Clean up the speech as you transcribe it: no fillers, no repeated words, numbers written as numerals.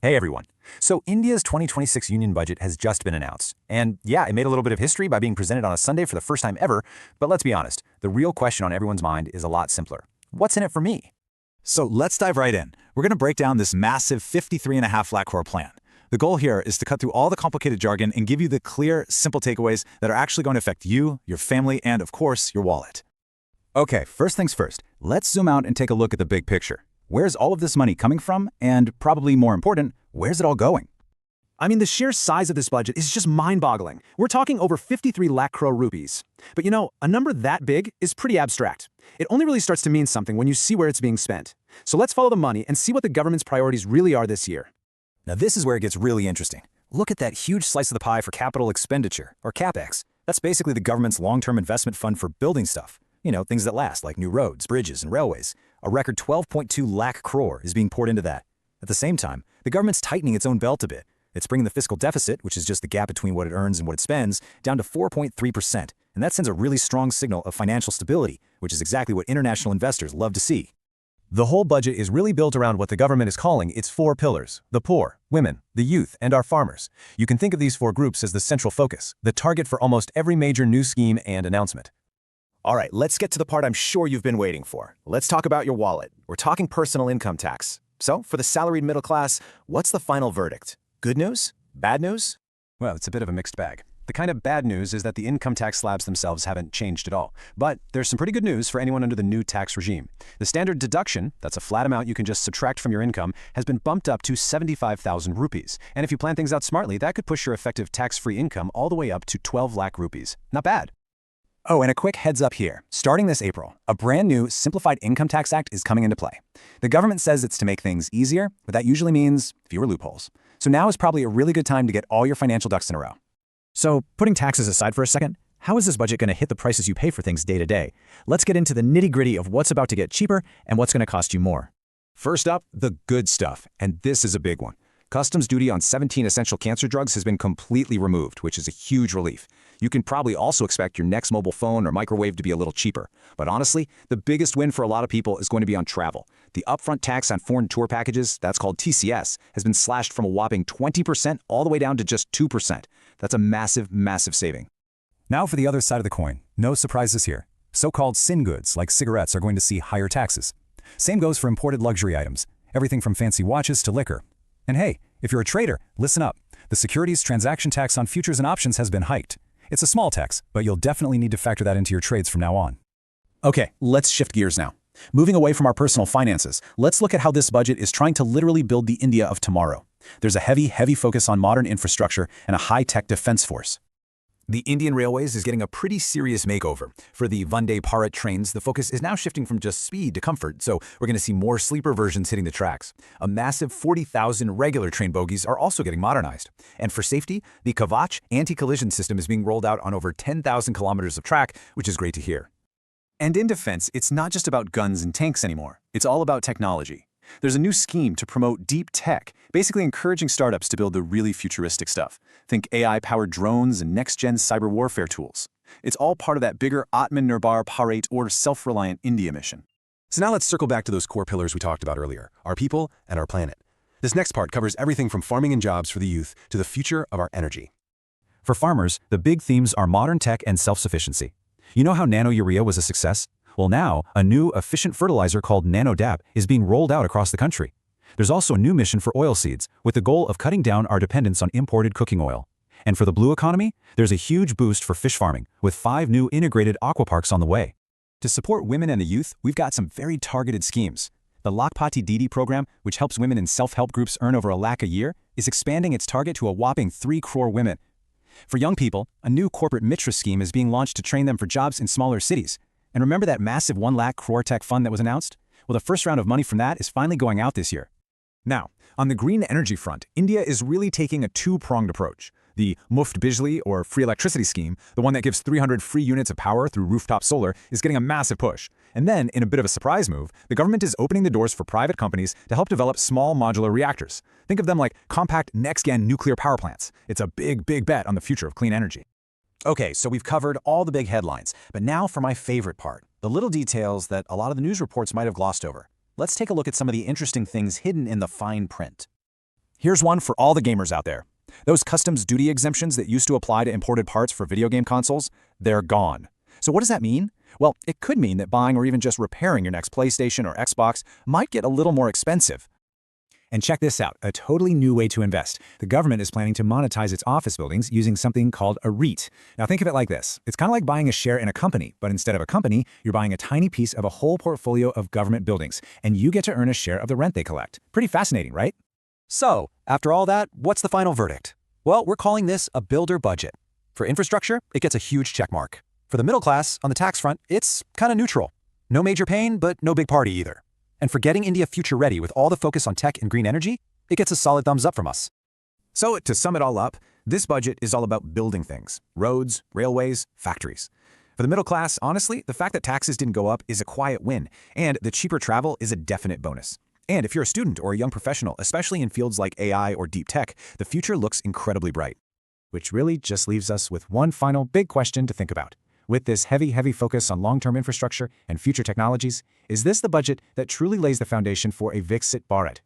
Hey everyone. So India's 2026 union budget has just been announced. And yeah, it made a little bit of history by being presented on a Sunday for the first time ever, but let's be honest, the real question on everyone's mind is a lot simpler. What's in it for me? So let's dive right in. We're going to break down this massive 53.5 lakh crore plan. The goal here is to cut through all the complicated jargon and give you the clear, simple takeaways that are actually going to affect you, your family, and of course, your wallet. Okay, first things first, let's zoom out and take a look at the big picture. Where's all of this money coming from? And probably more important, where's it all going? I mean, the sheer size of this budget is just mind-boggling. We're talking over 53 lakh crore rupees. But you know, a number that big is pretty abstract. It only really starts to mean something when you see where it's being spent. So let's follow the money and see what the government's priorities really are this year. Now this is where it gets really interesting. Look at that huge slice of the pie for capital expenditure, or CapEx. That's basically the government's long-term investment fund for building stuff. You know, things that last, like new roads, bridges, and railways. A record 12.2 lakh crore is being poured into that. At the same time, the government's tightening its own belt a bit. It's bringing the fiscal deficit, which is just the gap between what it earns and what it spends, down to 4.3%. And that sends a really strong signal of financial stability, which is exactly what international investors love to see. The whole budget is really built around what the government is calling its four pillars: the poor, women, the youth, and our farmers. You can think of these four groups as the central focus, the target for almost every major new scheme and announcement. All right, let's get to the part I'm sure you've been waiting for. Let's talk about your wallet. We're talking personal income tax. So, for the salaried middle class, what's the final verdict? Good news? Bad news? Well, it's a bit of a mixed bag. The kind of bad news is that the income tax slabs themselves haven't changed at all. But there's some pretty good news for anyone under the new tax regime. The standard deduction, that's a flat amount you can just subtract from your income, has been bumped up to 75,000 rupees. And if you plan things out smartly, that could push your effective tax-free income all the way up to 12 lakh rupees. Not bad. Oh, and a quick heads up here. Starting this April, a brand new Simplified Income Tax Act is coming into play. The government says it's to make things easier, but that usually means fewer loopholes. So now is probably a really good time to get all your financial ducks in a row. So, putting taxes aside for a second, how is this budget going to hit the prices you pay for things day to day? Let's get into the nitty-gritty of what's about to get cheaper and what's going to cost you more. First up, the good stuff, and this is a big one. Customs duty on 17 essential cancer drugs has been completely removed, which is a huge relief. You can probably also expect your next mobile phone or microwave to be a little cheaper. But honestly, the biggest win for a lot of people is going to be on travel. The upfront tax on foreign tour packages, that's called TCS, has been slashed from a whopping 20% all the way down to just 2%. That's a massive, massive saving. Now for the other side of the coin. No surprises here. So-called sin goods, like cigarettes, are going to see higher taxes. Same goes for imported luxury items, everything from fancy watches to liquor. And hey, if you're a trader, listen up. The securities transaction tax on futures and options has been hiked. It's a small tax, but you'll definitely need to factor that into your trades from now on. Okay, let's shift gears now. Moving away from our personal finances, let's look at how this budget is trying to literally build the India of tomorrow. There's a heavy focus on modern infrastructure and a high-tech defense force. The Indian Railways is getting a pretty serious makeover. For the Vande Bharat trains, the focus is now shifting from just speed to comfort, so we're going to see more sleeper versions hitting the tracks. A massive 40,000 regular train bogies are also getting modernized. And for safety, the Kavach anti-collision system is being rolled out on over 10,000 kilometers of track, which is great to hear. And in defense, it's not just about guns and tanks anymore. It's all about technology. There's a new scheme to promote deep tech, basically encouraging startups to build the really futuristic stuff. Think AI-powered drones and next-gen cyber warfare tools. It's all part of that bigger Atmanirbhar Bharat or self-reliant India mission. So now let's circle back to those core pillars we talked about earlier, our people and our planet. This next part covers everything from farming and jobs for the youth to the future of our energy. For farmers, the big themes are modern tech and self-sufficiency. You know how nano-urea was a success? Well now, a new, efficient fertilizer called NanoDAP is being rolled out across the country. There's also a new mission for oilseeds, with the goal of cutting down our dependence on imported cooking oil. And for the blue economy, there's a huge boost for fish farming, with 5 new integrated aquaparks on the way. To support women and the youth, we've got some very targeted schemes. The Lakpati Didi program, which helps women in self-help groups earn over 1 lakh a year, is expanding its target to a whopping 3 crore women. For young people, a new corporate Mitra scheme is being launched to train them for jobs in smaller cities. And remember that massive 1 lakh crore tech fund that was announced? Well, the first round of money from that is finally going out this year. Now, on the green energy front, India is really taking a two-pronged approach. The Muft Bijli, or free electricity scheme, the one that gives 300 free units of power through rooftop solar, is getting a massive push. And then, in a bit of a surprise move, the government is opening the doors for private companies to help develop small modular reactors. Think of them like compact next-gen nuclear power plants. It's a big bet on the future of clean energy. Okay, so we've covered all the big headlines, but now for my favorite part, the little details that a lot of the news reports might have glossed over. Let's take a look at some of the interesting things hidden in the fine print. Here's one for all the gamers out there. Those customs duty exemptions that used to apply to imported parts for video game consoles, they're gone. So what does that mean? Well, it could mean that buying or even just repairing your next PlayStation or Xbox might get a little more expensive. And check this out, a totally new way to invest. The government is planning to monetize its office buildings using something called a REIT. Now think of it like this. It's kind of like buying a share in a company, but instead of a company, you're buying a tiny piece of a whole portfolio of government buildings, and you get to earn a share of the rent they collect. Pretty fascinating, right? So, after all that, what's the final verdict? Well, we're calling this a builder budget. For infrastructure, it gets a huge check mark. For the middle class, on the tax front, it's kind of neutral. No major pain, but no big party either. And for getting India future-ready with all the focus on tech and green energy, it gets a solid thumbs up from us. So, to sum it all up, this budget is all about building things: roads, railways, factories. For the middle class, honestly, the fact that taxes didn't go up is a quiet win, and the cheaper travel is a definite bonus. And if you're a student or a young professional, especially in fields like AI or deep tech, the future looks incredibly bright. Which really just leaves us with one final big question to think about. With this heavy focus on long-term infrastructure and future technologies, is this the budget that truly lays the foundation for a Viksit Bharat,